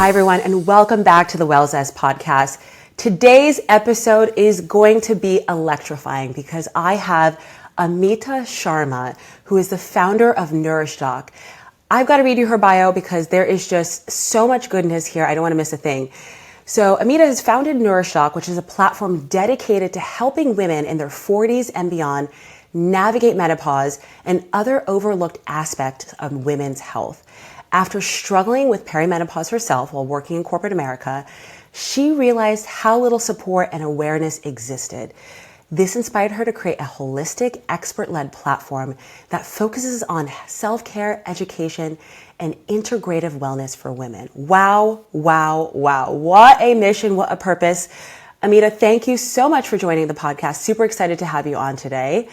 Hi, everyone, and welcome back to the Wellzest podcast. Today's episode is going to be electrifying because I have Amita Sharma, who is the founder of NourishDoc. I've got to read you her bio because there is just so much goodness here. I don't want to miss a thing. So Amita has founded NourishDoc, which is a platform dedicated to helping women in their 40s and beyond navigate menopause and other overlooked aspects of women's health. After struggling with perimenopause herself while working in corporate America, she realized how little support and awareness existed. This inspired her to create a holistic, expert-led platform that focuses on self-care, education, and integrative wellness for women. Wow, wow, wow. What a mission, what a purpose. Amita, thank you so much for joining the podcast. Super excited to have you on today.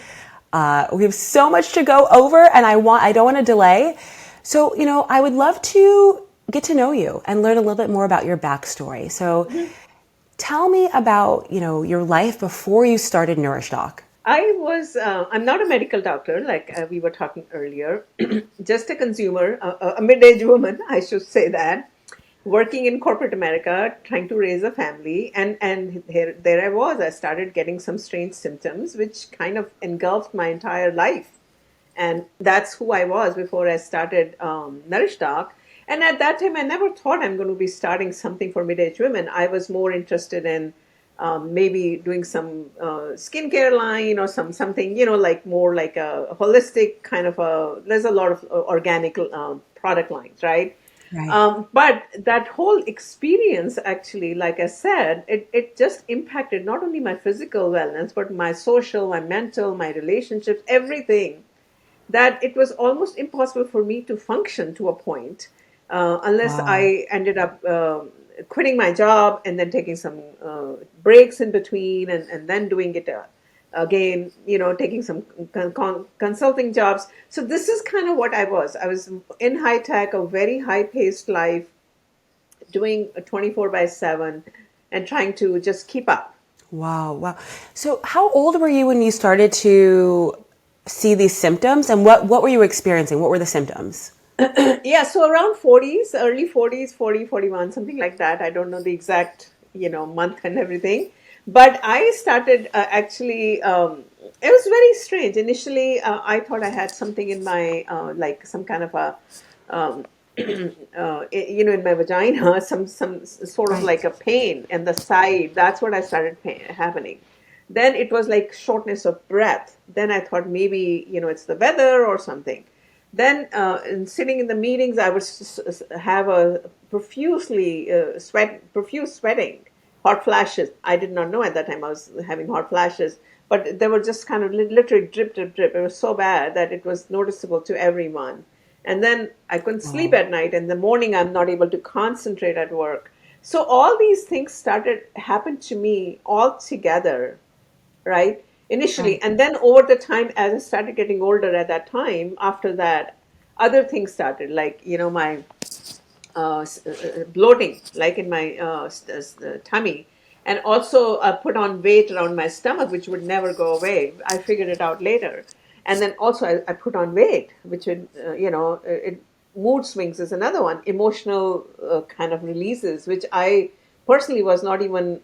We have so much to go over, and I don't want to delay. So, I would love to get to know you and learn a little bit more about your backstory. So tell me about, your life before you started NourishDoc. I'm not a medical doctor, like we were talking earlier, just a consumer, a mid-aged woman, I should say that, working in corporate America, trying to raise a family. And there I was. I started getting some strange symptoms, which kind of engulfed my entire life. And that's who I was before I started NourishDoc. And at that time, I never thought I'm going to be starting something for mid-aged women. I was more interested in maybe doing some skincare line or something, like more like a holistic kind of there's a lot of organic product lines, right? Right. But that whole experience, actually, like I said, it just impacted not only my physical wellness, but my social, my mental, my relationships, everything, that it was almost impossible for me to function to a point unless Wow. I ended up quitting my job and then taking some breaks in between and then doing it again, taking some consulting jobs. So this is kind of what I was. I was in high tech, a very high paced life, doing a 24 by 7 and trying to just keep up. Wow. Wow. So how old were you when you started to see these symptoms, and what were you experiencing? What were the symptoms? Yeah, so around 40s, early 40s, 40, 41, something like that. I don't know the exact, month and everything. But I started actually, it was very strange. Initially, I thought I had something in my, like some kind of a, um, in my vagina, some sort of like Right. a pain in the side. That's what I started happening. Then it was like shortness of breath. Then I thought maybe, it's the weather or something. Then, sitting in the meetings, I would have a profuse sweating, hot flashes. I did not know at that time I was having hot flashes, but they were just kind of literally drip, drip, drip. It was so bad that it was noticeable to everyone. And then I couldn't sleep Wow. at night. In the morning, I'm not able to concentrate at work. So all these things started happen to me all together, right? Initially. Right. And then over the time, as I started getting older at that time, after that, other things started, like, my bloating, like in my tummy. And also put on weight around my stomach, which would never go away. I figured it out later. And then also I put on weight, which would, mood swings is another one, emotional kind of releases, which I personally was not even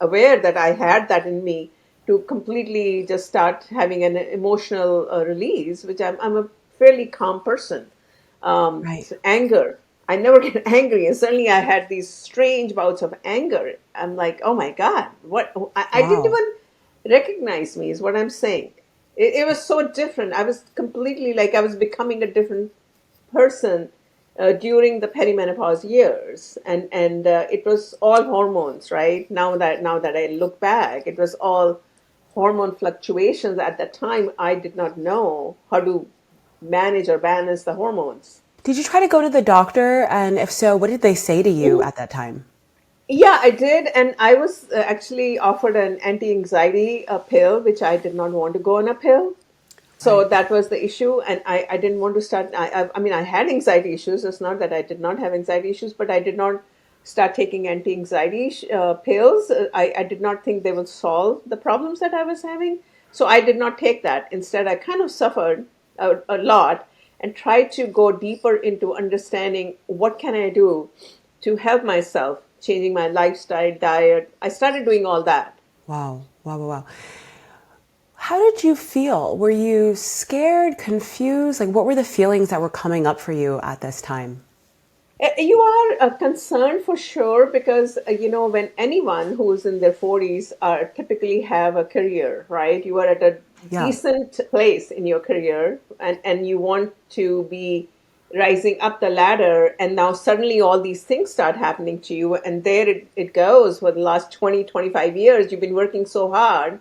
aware that I had that in me, to completely just start having an emotional release, which I'm a fairly calm person. Right. So anger, I never get angry, and suddenly I had these strange bouts of anger. I'm like, oh my God, what? I didn't Wow. even recognize me, is what I'm saying. It was so different. I was completely, like, I was becoming a different person during the perimenopause years, and it was all hormones, right? Now that I look back, it was all hormone fluctuations. At that time, I did not know how to manage or balance the hormones. Did you try to go to the doctor? And if so, what did they say to you at that time? Yeah, I did, and I was actually offered an anti-anxiety pill, which I did not want to go on a pill. So Right. that was the issue, and I didn't want to start. I mean, I had anxiety issues. It's not that I did not have anxiety issues, but I did not start taking anti-anxiety pills. I did not think they would solve the problems that I was having, so I did not take that. Instead, I kind of suffered a lot and tried to go deeper into understanding what can I do to help myself, changing my lifestyle, diet. I started doing all that. Wow. Wow. Wow. Wow. How did you feel? Were you scared, confused? Like, what were the feelings that were coming up for you at this time? You are concerned for sure because when anyone who's in their 40s are typically have a career, right? You are at a Yeah. decent place in your career, and you want to be rising up the ladder, and now suddenly all these things start happening to you, and there it goes. For the last 20, 25 years you've been working so hard,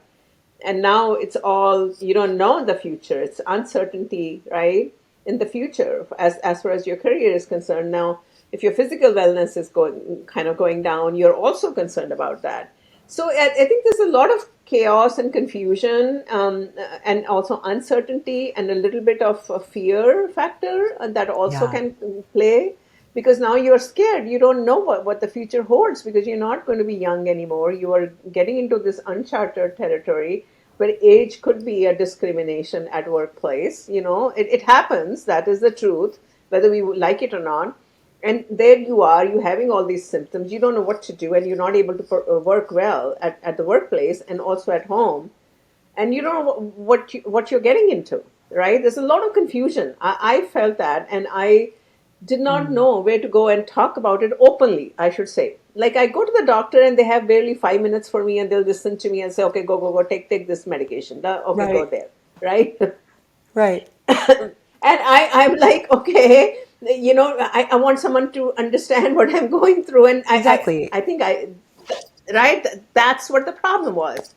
and now it's all, you don't know the future. It's uncertainty, right, in the future as far as your career is concerned. Now if your physical wellness is going down, you're also concerned about that. So I think there's a lot of chaos and confusion, and also uncertainty, and a little bit of a fear factor that also Yeah. can play, because now you're scared. You don't know what the future holds, because you're not going to be young anymore. You are getting into this uncharted territory where age could be a discrimination at workplace. It happens. That is the truth, whether we like it or not. And there you are, you having all these symptoms. You don't know what to do, and you're not able to work well at the workplace and also at home, and you don't know what you're getting into, right? There's a lot of confusion. I felt that, and I did not know where to go and talk about it openly, I should say. Like, I go to the doctor and they have barely 5 minutes for me, and they'll listen to me and say, okay, go, take this medication. Okay, go Right. there, right? Right. And I'm like, okay, I want someone to understand what I'm going through. And Exactly. I think right, that's what the problem was.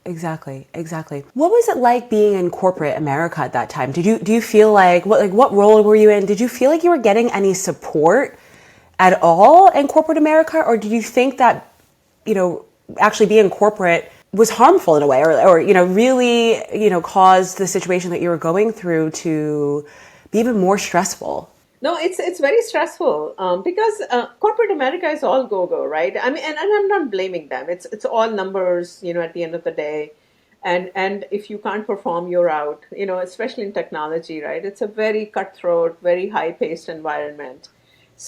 Exactly. Exactly. What was it like being in corporate America at that time? Do you feel like what role were you in? Did you feel like you were getting any support at all in corporate America, or did you think that you know actually being corporate was harmful in a way, or really caused the situation that you were going through to be even more stressful? No, it's very stressful, because corporate America is all go, right? I mean, and I'm not blaming them. It's all numbers, at the end of the day. And if you can't perform, you're out. Especially in technology, right? It's a very cutthroat, very high-paced environment.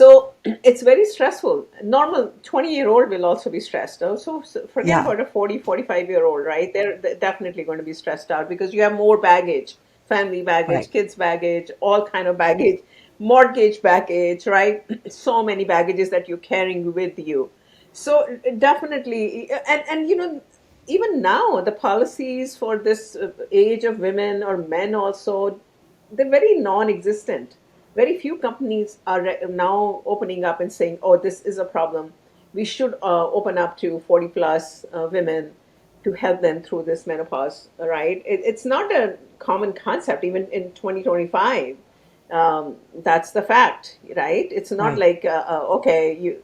So it's very stressful. Normal 20-year-old will also be stressed out. So forget Yeah. about a 40, 45-year-old, right? They're definitely going to be stressed out because you have more baggage, family baggage, Right. kids baggage, all kind of baggage, mortgage baggage, right? So many baggages that you're carrying with you. So definitely, and even now the policies for this age of women or men also, they're very non-existent. Very few companies are now opening up and saying, oh, this is a problem. We should open up to 40 plus women to help them through this menopause, right? It's not a common concept, even in 2025. That's the fact, right? It's not Right. like, okay,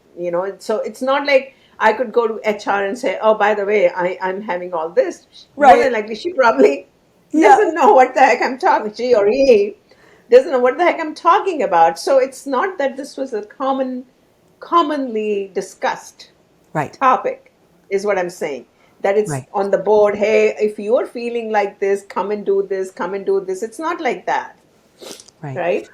so it's not like I could go to HR and say, oh, by the way, I'm having all this. More than Right. likely, she probably Yeah. doesn't know what the heck I'm talking. She or he doesn't know what the heck I'm talking about. So it's not that this was a commonly discussed Right. topic, is what I'm saying. That it's Right. on the board. Hey, if you're feeling like this, come and do this. Come and do this. It's not like that, Right. right?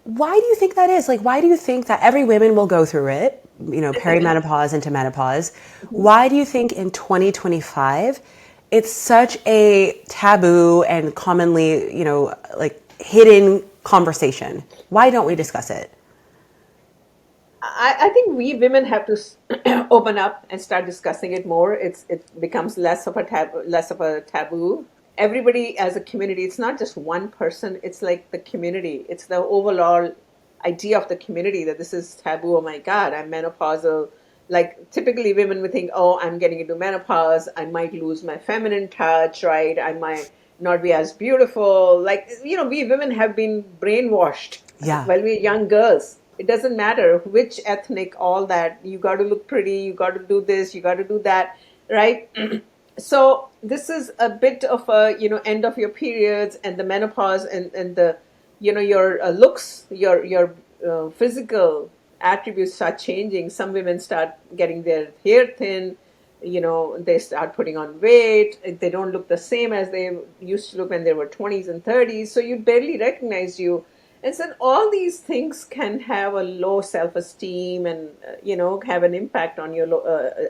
Why do you think that is? Like, why do you think that every woman will go through it, perimenopause into menopause? Why do you think in 2025 it's such a taboo and commonly, like hidden conversation? Why don't we discuss it? I think we women have to open up and start discussing it more. It becomes less of a taboo. Everybody as a community. It's not just one person. It's like the community. It's the overall idea of the community that this is taboo. Oh my God, I'm menopausal. Like typically women would think, oh, I'm getting into menopause. I might lose my feminine touch, right? I might not be as beautiful. Like, we women have been brainwashed Yeah. while we're young girls. It doesn't matter which ethnic, all that. You got to look pretty, you got to do this, you got to do that, right? So this is a bit of a, end of your periods and the menopause, and the, your looks, your physical attributes start changing. Some women start getting their hair thin, they start putting on weight. They don't look the same as they used to look when they were 20s and 30s. So you barely recognize you. And so all these things can have a low self-esteem and have an impact on your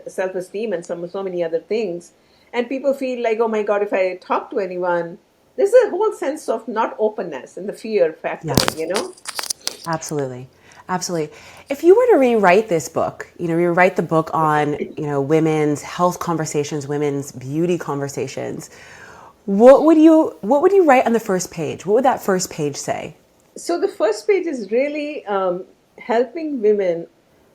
self-esteem and so many other things. And people feel like, oh my God, if I talk to anyone, there's a whole sense of not openness and the fear factor, Yes. Absolutely. Absolutely. If you were to rewrite this book, rewrite the book on, women's health conversations, women's beauty conversations, what would you write on the first page? What would that first page say? So the first page is really helping women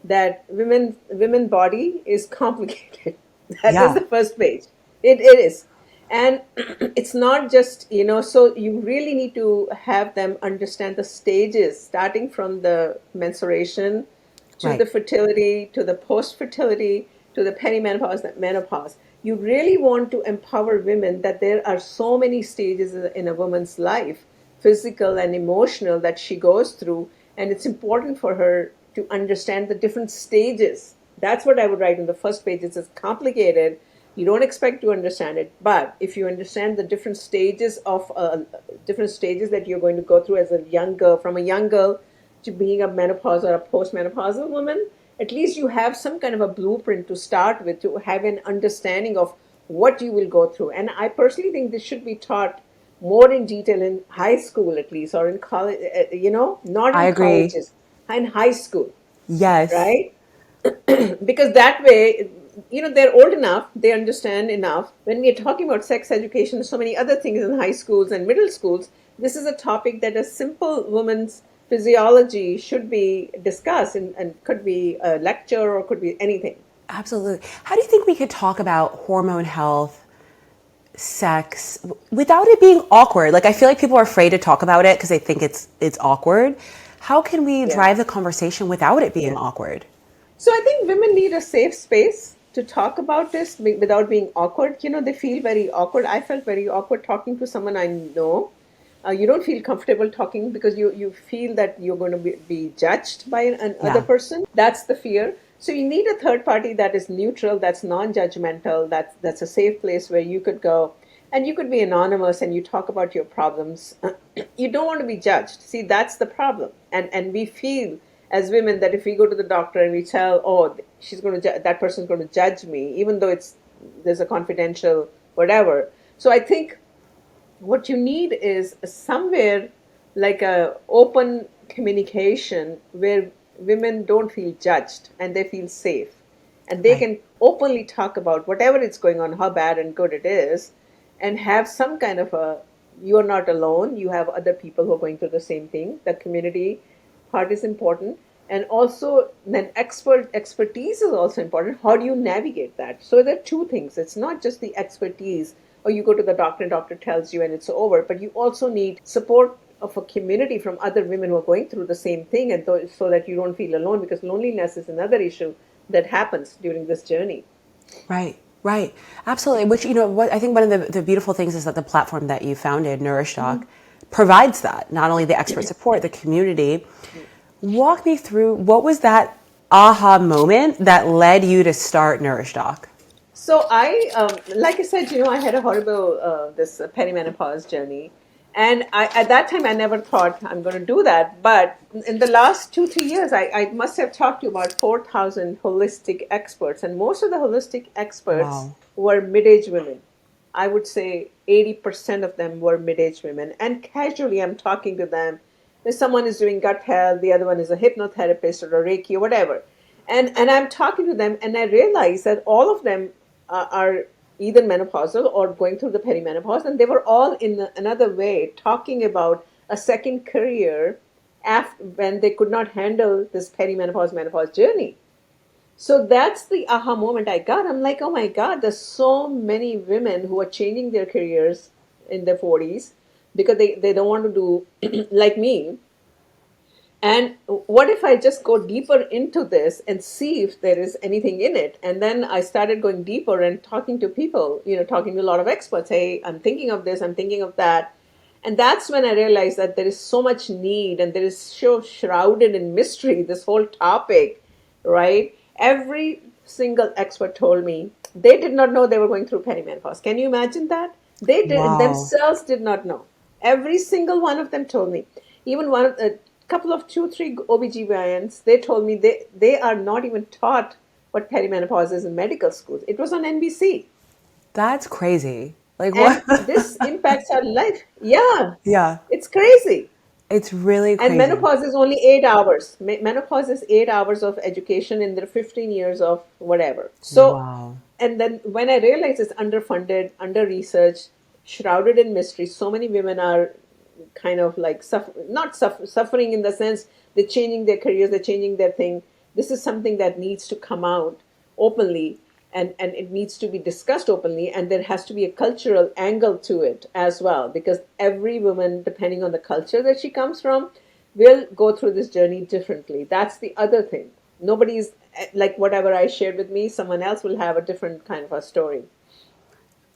that women body is complicated. That is Yeah. the first page. It is. And it's not just, so you really need to have them understand the stages starting from the menstruation to the Right. fertility, to the post fertility, to the perimenopause, the menopause. You really want to empower women that there are so many stages in a woman's life, physical and emotional, that she goes through. And it's important for her to understand the different stages. That's what I would write on the first page. It's complicated. You don't expect to understand it, but if you understand the different stages that you're going to go through as a young girl, from a young girl to being a menopause or a postmenopausal woman, at least you have some kind of a blueprint to start with, to have an understanding of what you will go through. And I personally think this should be taught more in detail in high school, at least, or in college, not I in agree. colleges, in high school, Yes. right? Because that way, they're old enough, they understand enough. When we're talking about sex education, so many other things in high schools and middle schools, this is a topic that a simple woman's physiology should be discussed, and could be a lecture or could be anything. Absolutely. How do you think we could talk about hormone health, sex, without it being awkward? Like, I feel like people are afraid to talk about it because they think it's awkward. How can we Yeah. drive the conversation without it being Yeah. awkward? So I think women need a safe space to talk about this without being awkward. They feel very awkward. I felt very awkward talking to someone I know. You don't feel comfortable talking because you feel that you're going to be judged by another Yeah. person. That's the fear. So you need a third party that is neutral, that's non-judgmental, that's a safe place where you could go and you could be anonymous and you talk about your problems. You don't want to be judged. See, that's the problem. And we feel as women that if we go to the doctor and we tell, oh, that person's going to judge me, even though there's a confidential whatever. So I think what you need is somewhere like a open communication where women don't feel judged and they feel safe, and they Right. can openly talk about whatever is going on, how bad and good it is, and have some kind of a, you're not alone, you have other people who are going through the same thing. The community part is important. And also then expertise is also important. How do you navigate that? So there are two things. It's not just the expertise, or you go to the doctor and doctor tells you and it's over, but you also need support of a community from other women who are going through the same thing, and so that you don't feel alone, because loneliness is another issue that happens during this journey. Right, right. Absolutely. Which, what I think one of the beautiful things is that the platform that you founded, Nourish Doc, provides that, not only the expert support, the community. Walk me through, what was that aha moment that led you to start Nourish Doc? So like I said, I had a horrible this perimenopause journey, and at that time I never thought I'm going to do that. But in the last 2 3 years, I must have talked to about 4,000 holistic experts, and most of the holistic experts Wow. were mid-age women. I would say 80% of them were mid-aged women, and casually I'm talking to them. If someone is doing gut health, the other one is a hypnotherapist or a Reiki or whatever, and I'm talking to them, and I realize that all of them are either menopausal or going through the perimenopause, and they were all in another way talking about a second career after, when they could not handle this perimenopause menopause journey. So that's the aha moment I got. I'm like, oh my God, there's so many women who are changing their careers in their 40s because they don't want to do like me. And what if I just go deeper into this and see if there is anything in it? And then I started going deeper and talking to people, talking to a lot of experts. Hey, I'm thinking of this, I'm thinking of that. And that's when I realized that there is so much need, and there is so shrouded in mystery, this whole topic, right? Every single expert told me they did not know they were going through perimenopause. Can you imagine that? They Wow. themselves did not know. Every single one of them told me. Even a couple of two, three OBGYNs, they told me they are not even taught what perimenopause is in medical schools. It was on NBC. That's crazy. Like what? And this impacts our life. Yeah, Yeah, it's crazy. it's really And crazy. menopause is only 8 hours. Menopause is 8 hours of education in their 15 years of whatever. So, Wow. and then when I realized it's underfunded, under researched, shrouded in mystery, so many women are kind of like suffering in the sense they're changing their careers, they're changing their thing. This is something that needs to come out openly, and it needs to be discussed openly, and there has to be a cultural angle to it as well, because every woman, depending on the culture that she comes from, will go through this journey differently. That's the other thing. Nobody's like whatever I shared with me, someone else will have a different kind of a story.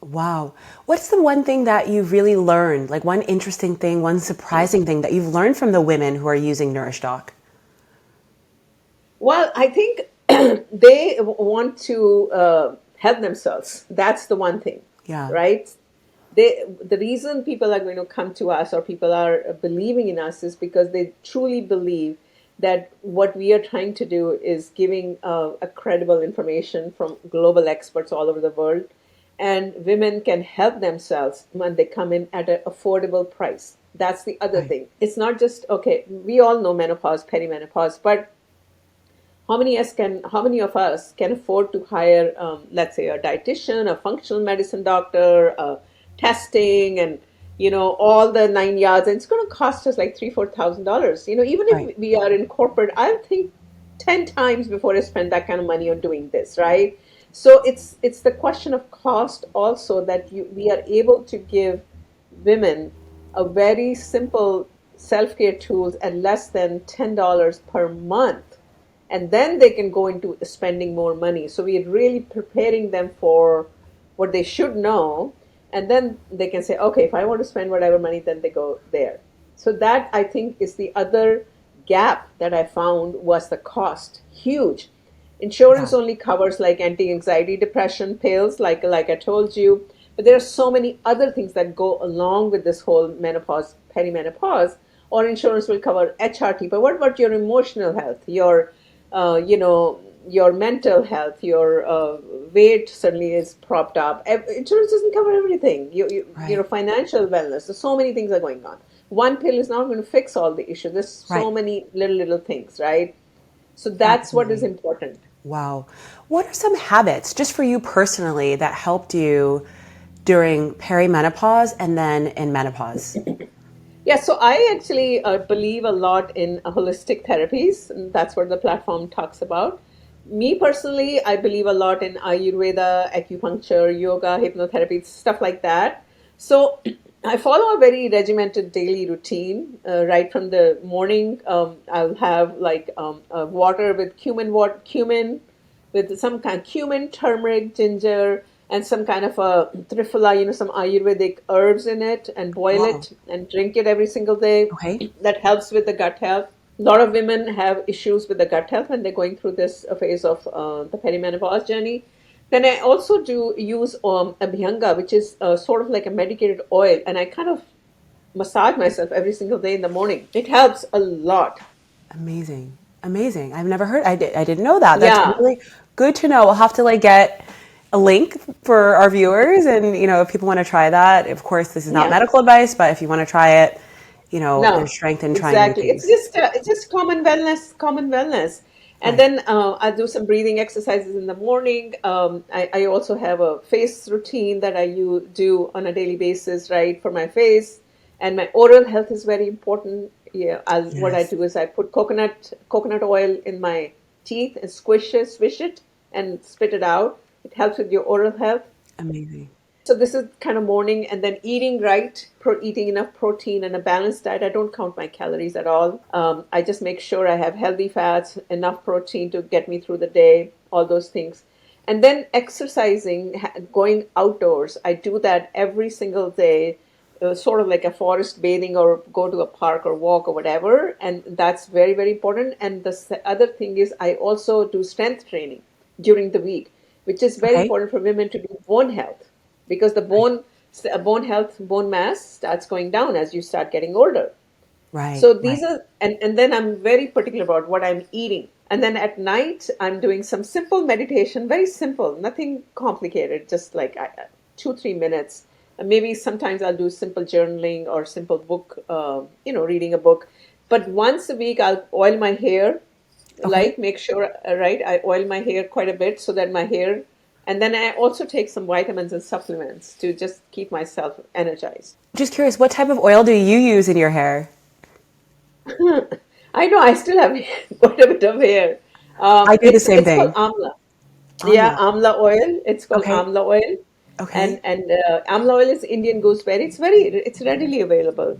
Wow. What's the one thing that you've really learned? Like one interesting thing, one surprising thing that you've learned from the women who are using Nourish Doc? Well, I think they want to help themselves. That's the one thing, Yeah. right? The reason people are going to come to us, or people are believing in us, is because they truly believe that what we are trying to do is giving a credible information from global experts all over the world, and women can help themselves when they come in at an affordable price. That's the other Right. thing. It's not just, okay, we all know menopause, perimenopause, but how many of us can afford to hire, let's say, a dietitian, a functional medicine doctor, testing, and all the 9 yards, and it's going to cost us like $3,000-4,000. Even Right. if we are in corporate, I'll think 10 times before I spend that kind of money on doing this, right? So it's the question of cost also, that we are able to give women a very simple self-care tools at less than $10 per month, and then they can go into spending more money. So we are really preparing them for what they should know, and then they can say, okay, if I want to spend whatever money, then they go there. So that, I think, is the other gap that I found, was the cost huge. Yeah. Insurance only covers like anti-anxiety, depression pills, like I told you, but there are so many other things that go along with this whole menopause, perimenopause. Or insurance will cover HRT, but what about your emotional health, your your mental health, your weight certainly is propped up. Insurance doesn't cover everything. Right. Financial wellness. There's so many things are going on. One pill is not going to fix all the issues. There's so Right. many little things, right? So that's what is Absolutely. important. Wow. What are some habits, just for you personally, that helped you during perimenopause and then in menopause? Yeah, so I actually believe a lot in holistic therapies, and that's what the platform talks about. Me personally, I believe a lot in Ayurveda, acupuncture, yoga, hypnotherapy, stuff like that. So I follow a very regimented daily routine. Right from the morning, I'll have like water with cumin, with some kind of cumin, turmeric, ginger, and some kind of a triphala, some Ayurvedic herbs in it, and boil Wow. it and drink it every single day. Okay. That helps with the gut health. A lot of women have issues with the gut health when they're going through this phase of the perimenopause journey. Then I also do use abhyanga, which is sort of like a medicated oil, and I kind of massage myself every single day in the morning. It helps a lot. Amazing. Amazing. I've never heard, I didn't know that. That's Yeah, really good to know. We'll have to like get a link for our viewers. And, if people want to try that, of course, this is not yeah. medical advice, but if you want to try it, there's No, strength in trying new exactly. things. It's just common wellness, common wellness. And Right. then I do some breathing exercises in the morning. I also have a face routine that do on a daily basis, right, for my face. And my oral health is very important. Yeah, what I Yes. do is I put coconut oil in my teeth and swish it, and spit it out. It helps with your oral health. Amazing. So this is kind of morning, and then eating right, eating enough protein and a balanced diet. I don't count my calories at all. I just make sure I have healthy fats, enough protein to get me through the day, all those things. And then exercising, going outdoors. I do that every single day, sort of like a forest bathing, or go to a park or walk or whatever. And that's very, very important. And the other thing is, I also do strength training during the week, which is very Okay. important for women to do bone health, because the Right. bone health, bone mass starts going down as you start getting older. Right, So these right. are, and then I'm very particular about what I'm eating. And then at night, I'm doing some simple meditation, very simple, nothing complicated, just like 2, 3 minutes. And maybe sometimes I'll do simple journaling or simple book, reading a book. But once a week, I'll oil my hair, Okay. like make sure, right, I oil my hair quite a bit so that my hair, and then I also take some vitamins and supplements to just keep myself energized. Just curious, what type of oil do you use in your hair? I know I still have quite a bit of hair. I do the same It's called thing. amla. Yeah, Amla. amla oil. It's called Okay. amla oil, Okay. and amla oil is Indian gooseberry. It's readily available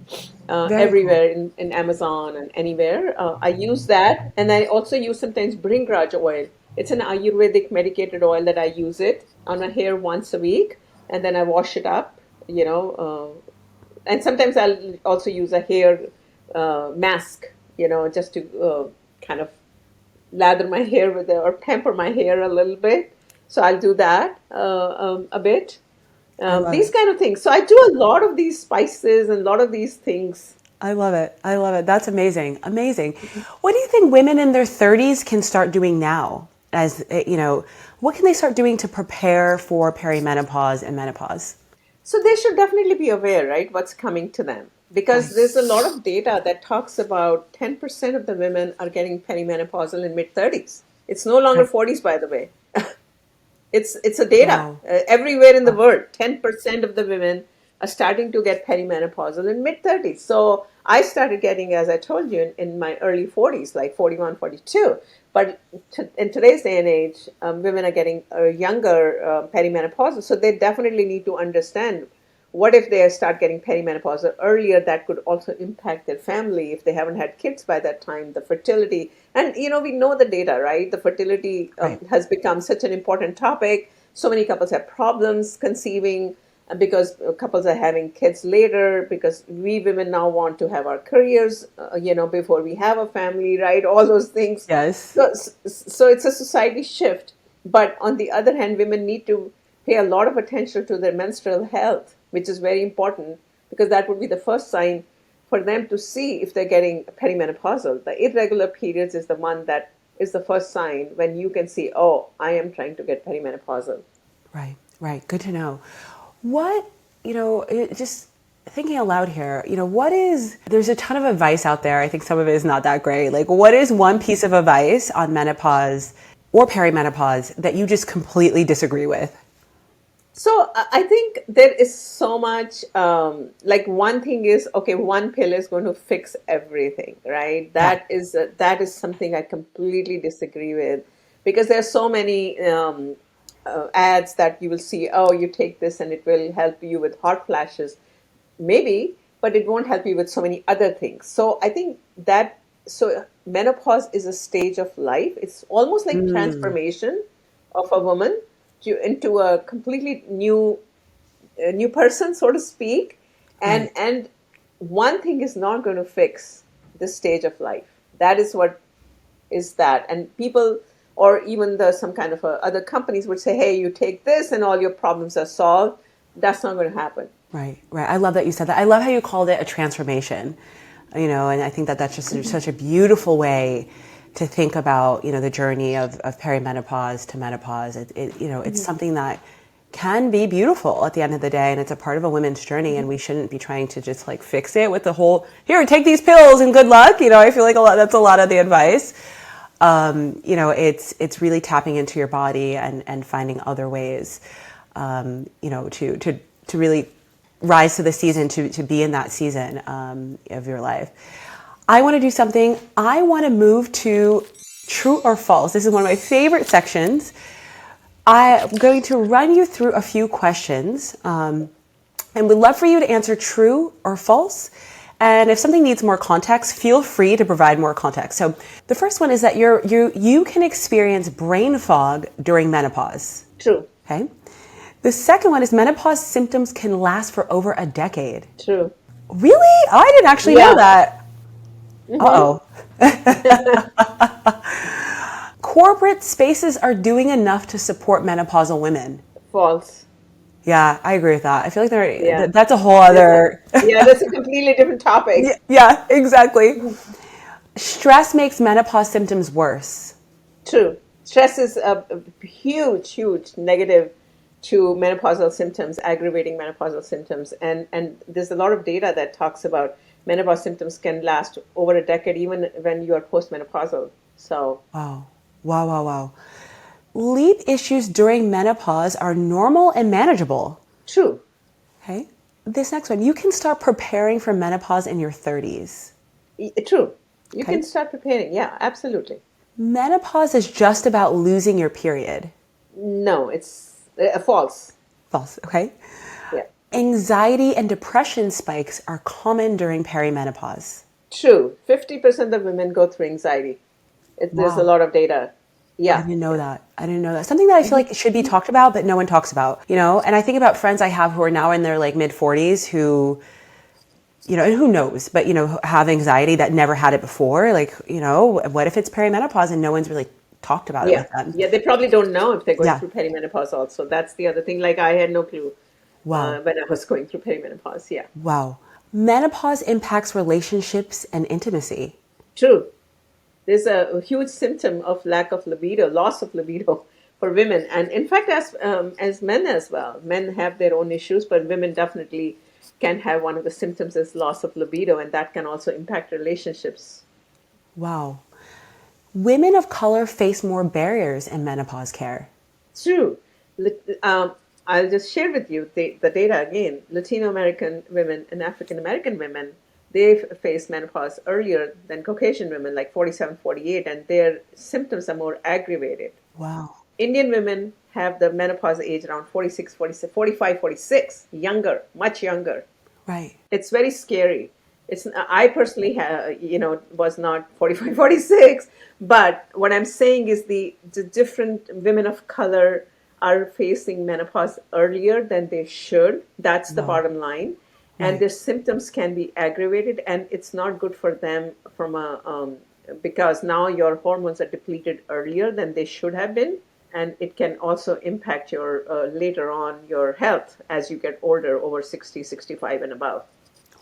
Very cool. everywhere in Amazon and anywhere. I use that, and I also use sometimes bringraj oil. It's an Ayurvedic medicated oil that I use it on my hair once a week, and then I wash it up. And sometimes I'll also use a hair mask, just to kind of lather my hair with it or pamper my hair a little bit. So I'll do that a bit. I love These it. kind of things. So I do a lot of these spices and a lot of these things. I love it. I love it. That's amazing. Amazing. What do you think women in their 30s can start doing now? What can they start doing to prepare for perimenopause and menopause? So they should definitely be aware, right, what's coming to them. Because Right. there's a lot of data that talks about 10% of the women are getting perimenopausal in mid 30s. It's no longer Right. 40s, by the way. It's a data Wow. everywhere in the Wow. world. 10% of the women are starting to get perimenopausal in mid 30s. So I started getting, as I told you, in my early 40s, like 41, 42. But in today's day and age, women are getting younger perimenopausal. So they definitely need to understand what if they start getting perimenopause earlier. That could also impact their family if they haven't had kids by that time, the fertility. And we know the data, right? The fertility Right. has become such an important topic. So many couples have problems conceiving because couples are having kids later, because we women now want to have our careers before we have a family, right? All those things. Yes. So it's a society shift. But on the other hand, women need to pay a lot of attention to their menstrual health, which is very important, because that would be the first sign for them to see if they're getting perimenopausal. The irregular periods is the one that is the first sign when you can see, oh, I am trying to get perimenopausal. Right. Right. Good to know. Just thinking aloud here, there's a ton of advice out there. I think some of it is not that great. Like, what is one piece of advice on menopause or perimenopause that you just completely disagree with? So I think there is so much. Like one thing is, okay, one pill is going to fix everything, right? Yeah. That is something I completely disagree with, because there are so many ads that you will see. Oh, you take this and it will help you with hot flashes, maybe, but it won't help you with so many other things. So I think that, so menopause is a stage of life. It's almost like Mm, transformation of a woman into a completely new person, so to speak. and right. and one thing is not going to fix this stage of life. That is what is that. And people, or even some kind of other companies would say, hey, you take this and all your problems are solved. That's not going to happen. Right, right. I love that you said that. I love how you called it a transformation, and I think that that's just such a beautiful way to think about, the journey of perimenopause to menopause. It's Mhm. something that can be beautiful at the end of the day, and it's a part of a woman's journey, and we shouldn't be trying to just like fix it with the whole, here, take these pills and good luck. I feel like that's a lot of the advice. It's really tapping into your body and finding other ways, to really rise to the season, to be in that season of your life. I want to do something. I want to move to true or false. This is one of my favorite sections. I'm going to run you through a few questions, and would love for you to answer true or false. And if something needs more context, feel free to provide more context. So the first one is that you can experience brain fog during menopause. True. Okay. The second one is menopause symptoms can last for over a decade. True. Really? I didn't actually know Yeah. that. Hmm. Uh-oh. Corporate spaces are doing enough to support menopausal women. False. Yeah, I agree with that. I feel like Yeah. that's a whole That's a, other. yeah, that's a completely different Yeah, topic. yeah, exactly. Stress makes menopause symptoms worse. True. Stress is a huge, huge negative to menopausal symptoms, aggravating menopausal symptoms. And there's a lot of data that talks about menopause symptoms can last over a decade, even when you are postmenopausal. So, Wow. Wow, wow, wow. Sleep issues during menopause are normal and manageable. true. Okay. This next one, you can start preparing for menopause in your 30s. True. You Okay. can start preparing. Yeah, absolutely. Menopause is just about losing your period. No, it's false. False. Okay. Yeah. Anxiety and depression spikes are common during perimenopause. True. 50% of women go through anxiety. There's a Wow. lot of data. I Yeah. didn't know that. I didn't know that. Something that I feel like should be talked about, but no one talks about, you know? And I think about friends I have who are now in their like mid 40s who, you know, and who knows, but, you know, have anxiety that never had it before. Like, you know, what if it's perimenopause and no one's really talked about it Yeah. with them? Yeah. They probably don't know if they're going Yeah. through perimenopause also. That's the other thing. Like I had no clue Wow. when I was going through perimenopause. Yeah. Wow. Menopause impacts relationships and intimacy. True. There's a huge symptom of lack of libido, loss of libido for women. And in fact, as men as well, men have their own issues, but women definitely can have one of the symptoms as loss of libido, and that can also impact relationships. Wow. Women of color face more barriers in menopause care. True. I'll just share with you the data again. Latino American women and African American women, they face menopause earlier than Caucasian women, like 47, 48, and their symptoms are more aggravated. Wow. Indian women have the menopause age around 46, 46, 45, 46, younger, much younger. Right. It's very scary. It's I personally was not 45, 46, but what I'm saying is the different women of color are facing menopause earlier than they should. That's the Wow. bottom line. And Right. their symptoms can be aggravated, and it's not good for them from a because now your hormones are depleted earlier than they should have been, and it can also impact your later on your health as you get older, over 60, 65 and above.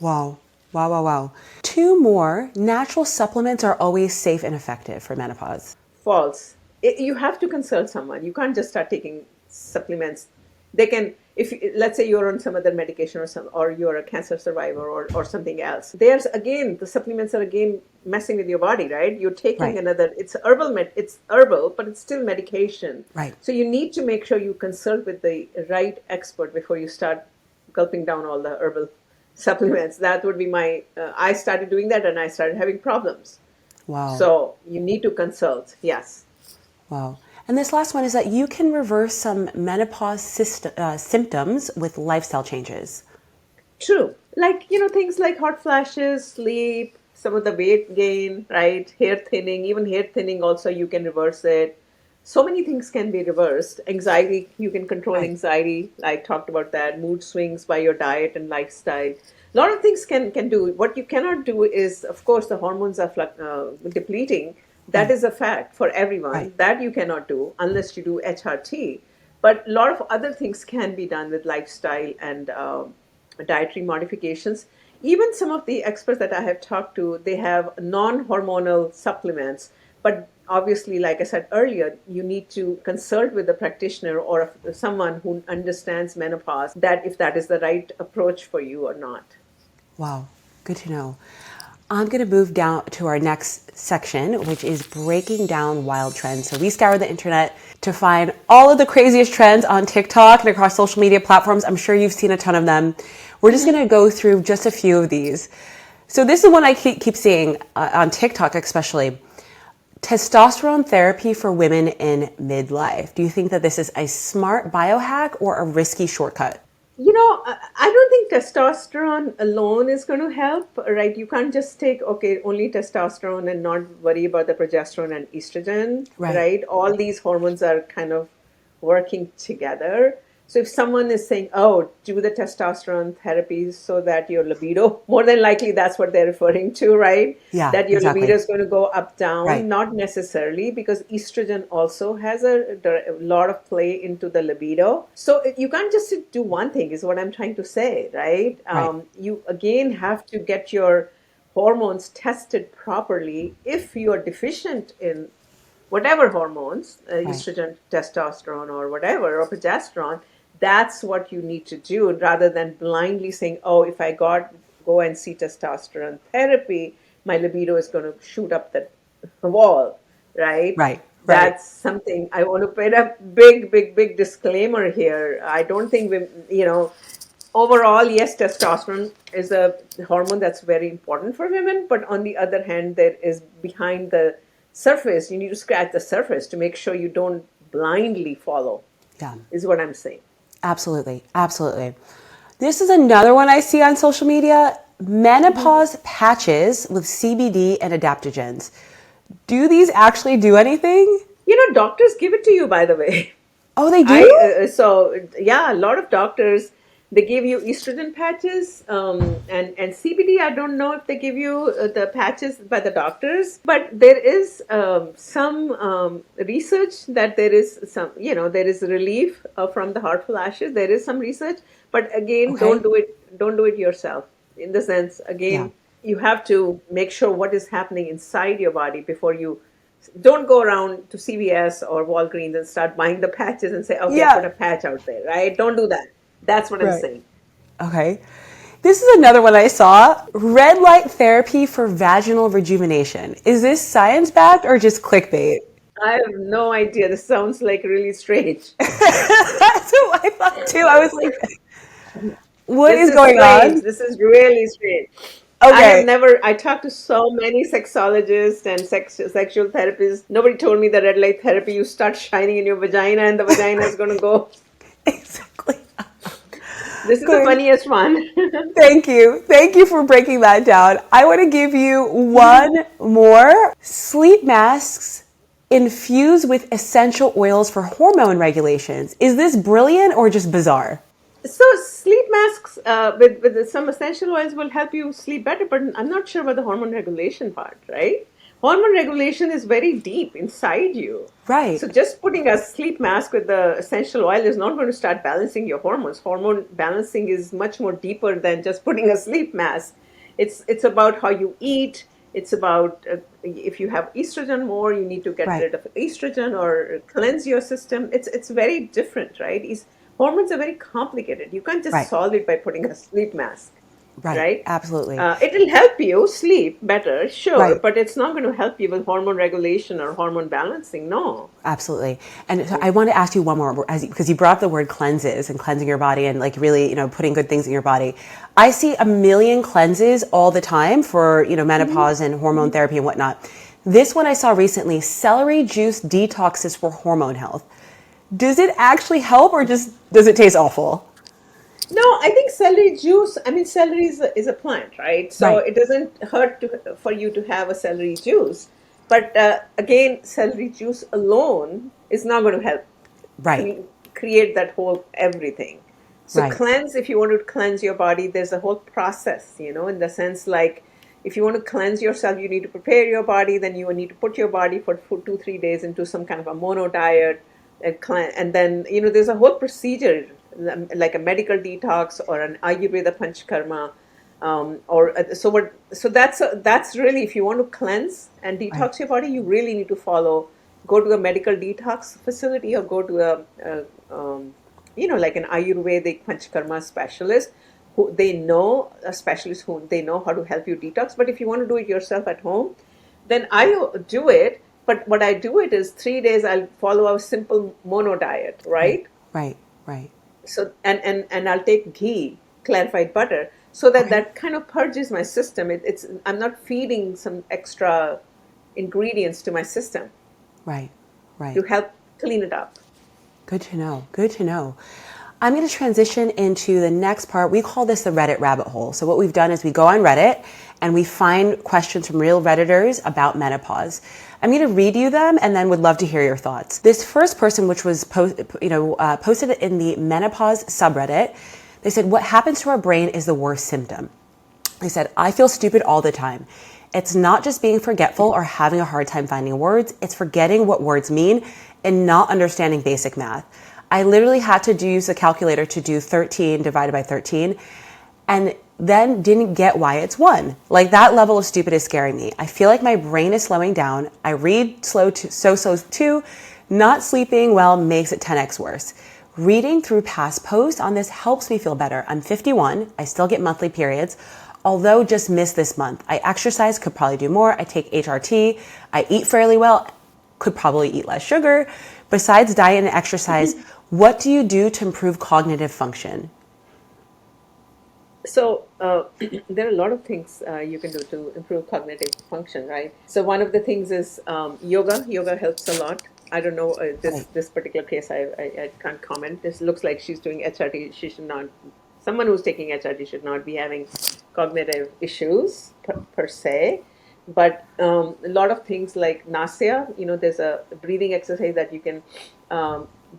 Wow. Wow, wow, wow. Two more. Natural supplements are always safe and effective for menopause. False. You have to consult someone. You can't just start taking supplements. They can, if let's say you're on some other medication, or you're a cancer survivor, or something else. There's again, the supplements are again messing with your body, right? You're taking Right. another. It's herbal, but it's still medication. Right. So you need to make sure you consult with the right expert before you start gulping down all the herbal supplements. That would be my. I started doing that, and I started having problems. Wow. So you need to consult. Yes. Wow. And this last one is that you can reverse some menopause symptoms with lifestyle changes. True. Like, things like hot flashes, sleep, some of the weight gain, right? Hair thinning, even hair thinning also you can reverse it. So many things can be reversed. Anxiety, you can control Right. anxiety. I talked about that. Mood swings by your diet and lifestyle. A lot of things can do. What you cannot do is, of course, the hormones are depleting. That Right. is a fact for Right. everyone. That you cannot do unless you do HRT. But a lot of other things can be done with lifestyle and dietary modifications. Even some of the experts that I have talked to, they have non-hormonal supplements. But obviously, like I said earlier, you need to consult with a practitioner or someone who understands menopause, that if that is the right approach for you or not. Wow. Good to know. I'm going to move down to our next section, which is breaking down wild trends. So we scoured the internet to find all of the craziest trends on TikTok and across social media platforms. I'm sure you've seen a ton of them. We're just going to go through just a few of these. So this is one I keep seeing on TikTok, especially. Testosterone therapy for women in midlife. Do you think that this is a smart biohack or a risky shortcut? I don't think testosterone alone is going to help, right? You can't just take, okay, only testosterone and not worry about the progesterone and estrogen, Right. right? All these hormones are kind of working together. So if someone is saying, "Oh, do the testosterone therapy so that your libido," more than likely that's what they're referring to, right? Yeah, That your libido exactly. is going to go up, Right, down. Not necessarily, because estrogen also has a lot of play into the libido. So you can't just do one thing, is what I'm trying to say, right? right, You again have to get your hormones tested properly. If you are deficient in whatever hormones, right. estrogen, testosterone, or whatever, or progesterone, that's what you need to do, rather than blindly saying, "Oh, if I go and see testosterone therapy, my libido is going to shoot up the wall," right? Right, right. That's something I want to put a big, big, big disclaimer here. I don't think overall, yes, testosterone is a hormone that's very important for women, but on the other hand, there is behind the surface, you need to scratch the surface to make sure you don't blindly follow, Yeah, is what I'm saying. absolutely. Absolutely. This is another one I see on social media, Mhm. menopause patches with CBD and adaptogens. Do these actually do anything? Doctors give it to you, by the way. Oh, they do? So yeah, a lot of doctors, they give you estrogen patches, and CBD. I don't know if they give you the patches by the doctors, but there is some research that there is relief from the hot flashes. There is some research, but again, Okay. don't do it yourself. In the sense, Yeah. again, you have to make sure what is happening inside your body before you. Don't go around to CVS or Walgreens and start buying the patches and say, "Okay, I Yeah. put a patch out there," right? Don't do that. That's what I'm Right. saying. Okay. This is another one I saw. Red light therapy for vaginal rejuvenation. Is this science backed or just clickbait? I have no idea. This sounds like really strange. That's what I thought too. I was like, what This is is going strange. on? This is really strange. Okay. I talked to so many sexologists and sexual therapists. Nobody told me the red light therapy, you start shining in your vagina and the vagina is going to go. Exactly. This is the Good. funniest one. Thank you. Thank you for breaking that down. I want to give you Mhm. one more. Sleep masks infused with essential oils for hormone regulations. Is this brilliant or just bizarre? So sleep masks with some essential oils will help you sleep better, but I'm not sure about the hormone regulation part, right? Hormone regulation is very deep inside you. Right. So just putting a sleep mask with the essential oil is not going to start balancing your hormones. Hormone balancing is much more deeper than just putting a sleep mask. It's about how you eat. It's about if you have estrogen more, you need to get Right. rid of estrogen or cleanse your system. It's very different, right? Hormones are very complicated. You can't just Right. solve it by putting a sleep mask, Right. right? Absolutely. It will help you sleep better, sure, Right. but it's not going to help you with hormone regulation or hormone balancing. No. Absolutely. And so I want to ask you one more, because you brought up the word cleanses and cleansing your body and like really, putting good things in your body. I see a million cleanses all the time for, Mhm. menopause and hormone Mhm. therapy and whatnot. This one I saw recently, celery juice detoxes for hormone health. Does it actually help or just does it taste awful? No, I think celery juice. I mean, celery is a plant, right? So Right. it doesn't hurt for you to have a celery juice. But again, celery juice alone is not going to help Right. create that whole everything. So Right. cleanse, if you want to cleanse your body, there's a whole process, in the sense like if you want to cleanse yourself, you need to prepare your body, then you need to put your body for 2 3 days into some kind of a mono diet and then there's a whole procedure like a medical detox or an Ayurveda panchakarma or so that's really if you want to cleanse and Right. detox your body, you really need to go to a medical detox facility or go to like an Ayurvedic panchakarma specialist who they know a specialist who they know how to help you detox. But if you want to do it yourself at home, then I do it. But what I do it is 3 days I'll follow a simple mono diet, Right. right? Right. Right. So and I'll take ghee, clarified butter, so that Okay. that kind of purges my system. It's I'm not feeding some extra ingredients to my system Right. to Right. help clean it up. Good to know. Good to know. I'm going to transition into the next part. We call this the Reddit rabbit hole. So what we've done is we go on Reddit and we find questions from real Redditors about menopause. I'm going to read you them and then would love to hear your thoughts. This first person, which was posted in the menopause subreddit, they said, what happens to our brain is the worst symptom. They said, I feel stupid all the time. It's not just being forgetful or having a hard time finding words, it's forgetting what words mean and not understanding basic math. I literally had to use a calculator to do 13 divided by 13 and then didn't get why it's 1. Like, that level of stupid is scaring me. I feel like my brain is slowing down. I read slow too. Not sleeping well makes it 10x worse. Reading through past posts on this helps me feel better. I'm 51. I still get monthly periods, although just missed this month. I exercise, could probably do more. I take HRT. I eat fairly well, could probably eat less sugar. Besides diet and exercise, what do you do to improve cognitive function? So there are a lot of things you can do to improve cognitive function, right? So one of the things is yoga. Yoga helps a lot. I don't know Right. this particular case. I can't comment. This looks like she's doing HRT. She should not. Someone who's taking HRT should not be having cognitive issues per se. But a lot of things like nasya. There's a breathing exercise that you can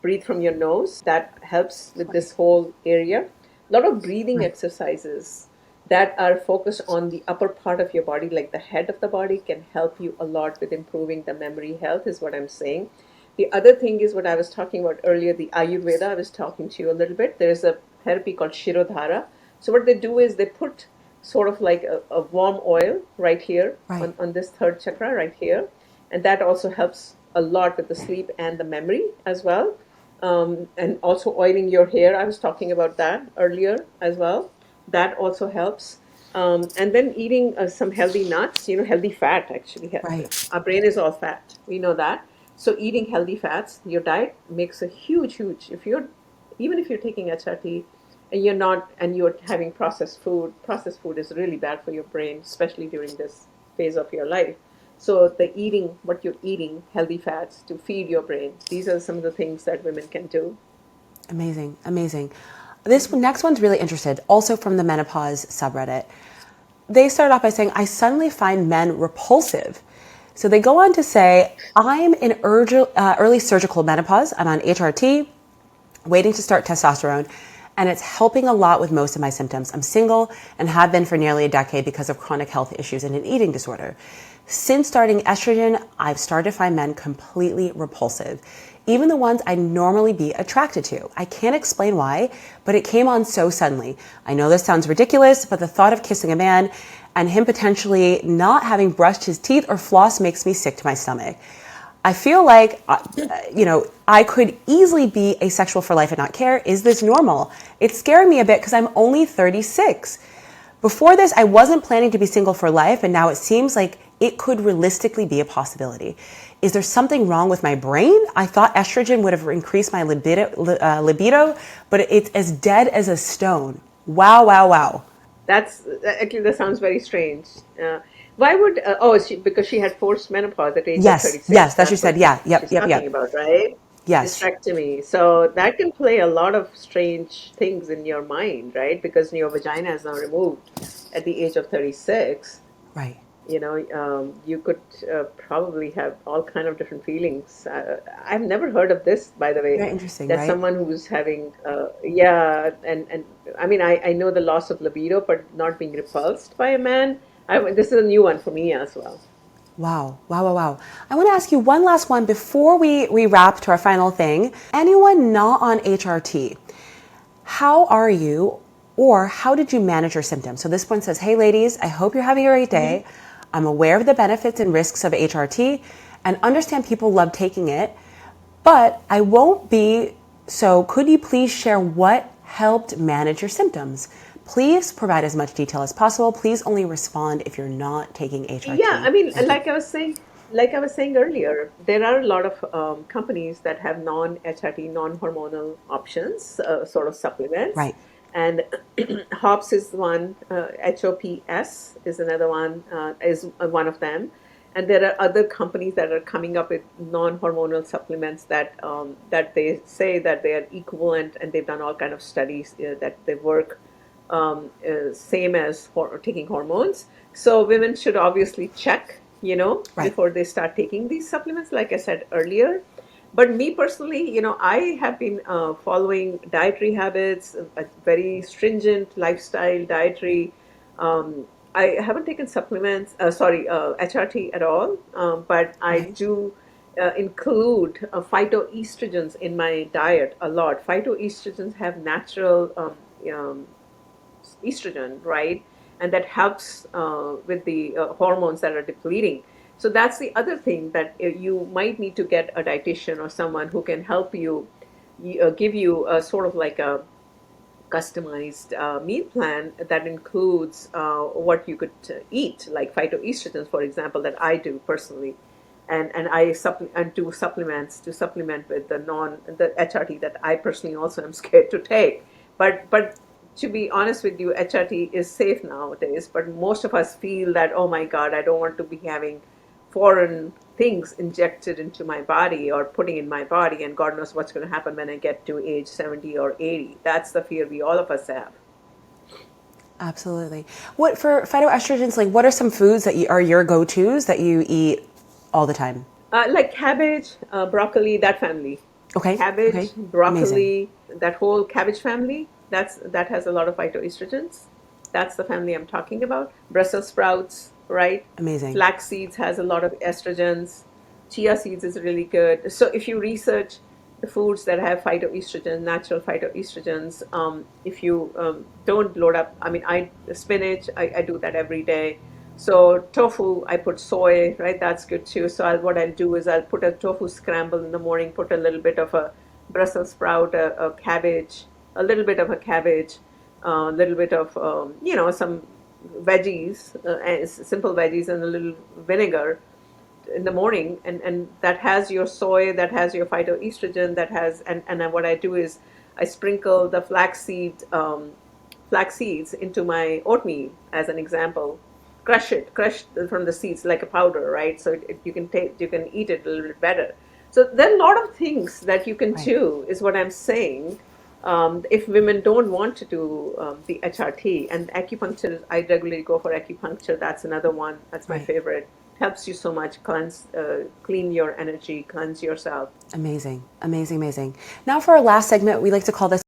breathe from your nose. That helps with Right. this whole area. A lot of breathing exercises that are focused on the upper part of your body, like the head of the body, can help you a lot with improving the memory health, is what I'm saying. The other thing is what I was talking about earlier, the Ayurveda. I was talking to you a little bit. There's a therapy called Shirodhara. So what they do is they put sort of like a warm oil right here Right. on this third chakra right here. And that also helps a lot with the sleep and the memory as well. And also oiling your hair. I was talking about that earlier as well. That also helps. And then eating some healthy nuts, healthy fat actually. Right. Our brain is all fat. We know that. So eating healthy fats, your diet makes a huge, even if you're taking HRT and you're having processed food is really bad for your brain, especially during this phase of your life. So what you're eating, healthy fats to feed your brain. These are some of the things that women can do. Amazing. Amazing. This next one's really interested, also from the menopause subreddit. They start off by saying, I suddenly find men repulsive. So they go on to say, I'm in early surgical menopause. I'm on HRT, waiting to start testosterone, and it's helping a lot with most of my symptoms. I'm single and have been for nearly a decade because of chronic health issues and an eating disorder. Since starting estrogen, I've started to find men completely repulsive, even the ones I'd normally be attracted to. I can't explain why, but it came on so suddenly. I know this sounds ridiculous, but the thought of kissing a man and him potentially not having brushed his teeth or floss makes me sick to my stomach. I feel like, I could easily be asexual for life and not care. Is this normal? It's scaring me a bit because I'm only 36. Before this, I wasn't planning to be single for life, and now it seems like it could realistically be a possibility. Is there something wrong with my brain? I thought estrogen would have increased my libido, but it's as dead as a stone. Wow, wow, wow. That's actually that sounds very strange. Why would because she had forced menopause at the age of Yes, 36. yes, that you That's said. what Yeah, yep, she's yep, talking yep. about, right? Yes, Hysterectomy. So that can play a lot of strange things in your mind, right? Because your vagina is now removed at the age of 36. right. You could probably have all kind of different feelings. I've never heard of this, by the way, Very interesting, that right? someone who's having, yeah, and I mean, I know the loss of libido, but not being repulsed by a man. This is a new one for me as well. Wow, wow, wow, wow. I want to ask you one last one before we wrap to our final thing. Anyone not on HRT, how are you or how did you manage your symptoms? So this one says, hey ladies, I hope you're having a great day. I'm aware of the benefits and risks of HRT and understand people love taking it, but I won't be. So could you please share what helped manage your symptoms? Please provide as much detail as possible. Please only respond if you're not taking Yeah, I HRT. mean, Thank you. like I was saying earlier, there are a lot of companies that have non-HRT, non-hormonal options, sort of supplements, Right. and HOPS is one, HOPS is another one, is one of them, and there are other companies that are coming up with non-hormonal supplements that they say that they are equivalent, and they've done all kind of studies that they work same as taking hormones. So women should obviously check, Right. before they start taking these supplements, like I said earlier. But me personally, I have been following dietary habits, a very stringent lifestyle dietary. Um, I haven't taken supplements, HRT at all, but I Right. do include phytoestrogens in my diet a lot. Phytoestrogens have natural um, estrogen, right? And that helps with the hormones that are depleting. So that's the other thing that you might need to get a dietitian or someone who can help you, give you a sort of like a customized meal plan that includes what you could eat, like phytoestrogens, for example, that I do personally, and and do supplements to supplement with the HRT that I personally also am scared to take. But to be honest with you, HRT is safe nowadays. But most of us feel that, oh my God, I don't want to be having foreign things injected into my body or putting in my body, and God knows what's going to happen when I get to age 70 or 80. That's the fear we all of us have. Absolutely. What for phytoestrogens? Like, what are some foods that are your go-tos that you eat all the time? Like cabbage, broccoli, that family. Okay. Okay. Cabbage, Amazing. broccoli, that whole cabbage family. That has a lot of phytoestrogens. That's the family I'm talking about. Brussels sprouts, right? Amazing. Flax seeds has a lot of estrogens. Chia seeds is really good. So if you research the foods that have phytoestrogen, natural phytoestrogens, if you don't load up, I mean, spinach, I do that every day. So tofu, I put soy, right? That's good too. So what I'll do is I'll put a tofu scramble in the morning, put a little bit of a Brussels sprout, a cabbage, a little bit of a cabbage, a little bit of some veggies, simple veggies, and a little vinegar in the morning, and that has your soy, that has your phytoestrogen, that has and what I do is I sprinkle the flax seeds into my oatmeal as an example. Crush from the seeds like a powder, right? So you can eat it a little bit better. So there are a lot of things that you can Right. do, is what I'm saying. If women don't want to do the HRT and acupuncture, I regularly go for acupuncture. That's another one. That's my Right. favorite. Helps you so much, clean your energy, cleanse yourself. Amazing. Amazing. Amazing. Now for our last segment, we like to call this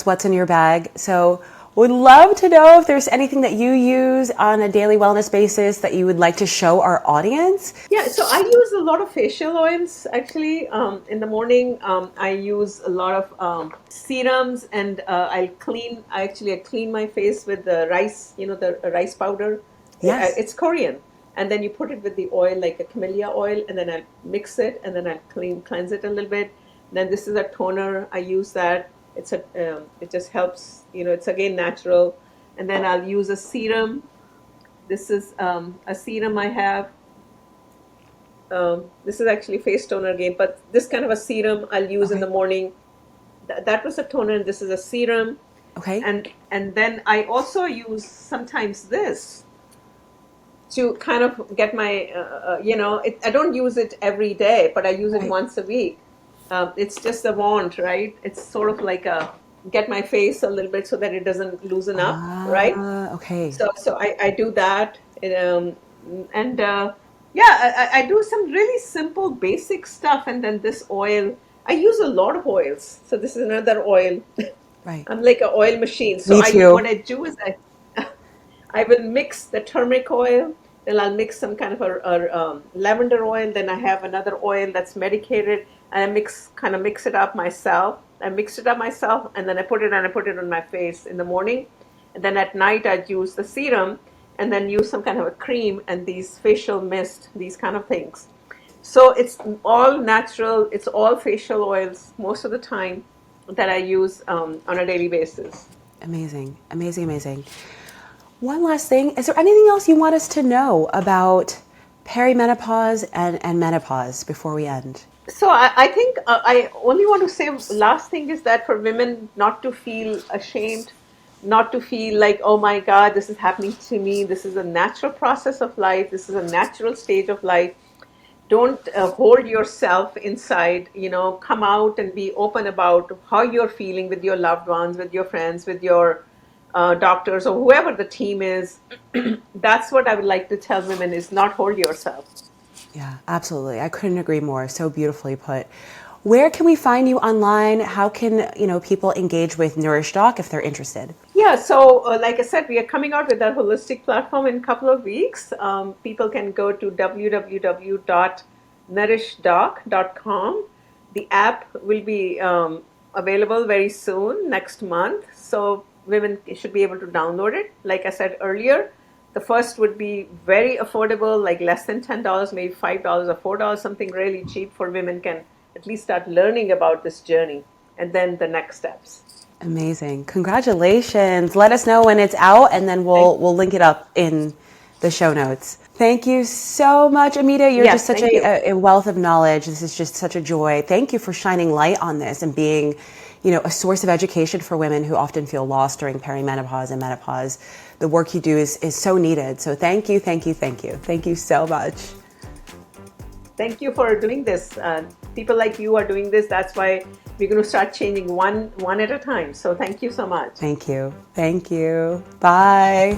"What's in Your Bag." So, would love to know if there's anything that you use on a daily wellness basis that you would like to show our audience. Yeah, so I use a lot of facial oils actually. In the morning, I use a lot of serums, and I clean my face with the rice, the rice powder. Yes. It's Korean, and then you put it with the oil, like a camellia oil, and then I mix it, and then I cleanse it a little bit. Then this is a toner. I use that. It just helps. It's again natural. And then I'll use a serum. This is a serum I have. This is actually face toner again, but this kind of a serum I'll use in Okay. the morning. That was a toner, and this is a serum. Okay. And then I also use sometimes this to kind of get my, I don't use it every day, but I use it Right. once a week. It's just a wand, right? It's sort of like a get my face a little bit so that it doesn't loosen up, right? Okay. So I do that, and yeah, I do some really simple basic stuff, and then this oil. I use a lot of oils, so this is another oil. Right. I'm like an oil machine. So Me I what too. I do is I will mix the turmeric oil, then I'll mix some kind of a lavender oil, then I have another oil that's medicated, and I mix it up myself. I mix it up myself, and then I put it on my face in the morning, and then at night I'd use the serum, and then use some kind of a cream and these facial mist, these kind of things. So it's all natural. It's all facial oils most of the time that I use on a daily basis. Amazing. Amazing. Amazing. One last thing. Is there anything else you want us to know about perimenopause and menopause before we end? So I think I only want to say last thing is that for women not to feel ashamed, not to feel like, oh my God, this is happening to me. This is a natural process of life. This is a natural stage of life. Don't hold yourself inside. Come out and be open about how you're feeling with your loved ones, with your friends, with your doctors or whoever the team is. That's what I would like to tell women is not hold yourself. Yeah, absolutely. I couldn't agree more. So beautifully put. Where can we find you online? How can, people engage with Nourish Doc if they're interested? Yeah, so like I said, we are coming out with our holistic platform in a couple of weeks. People can go to www.nourishdoc.com. The app will be available very soon, next month. So women should be able to download it. Like I said earlier, the first would be very affordable, like less than $10, maybe $5 or $4, something really cheap for women can at least start learning about this journey. And then the next steps. Amazing. Congratulations. Let us know when it's out and then Thank we'll link it up in the show notes. Thank you so much, Amita. You're just Yes, such thank you. a wealth of knowledge. This is just such a joy. Thank you for shining light on this and being, a source of education for women who often feel lost during perimenopause and menopause. The work you do is so needed. So thank you, thank you, thank you. Thank you so much. Thank you for doing this. People like you are doing this. That's why we're going to start changing one at a time. So thank you so much. Thank you. Thank you. Bye.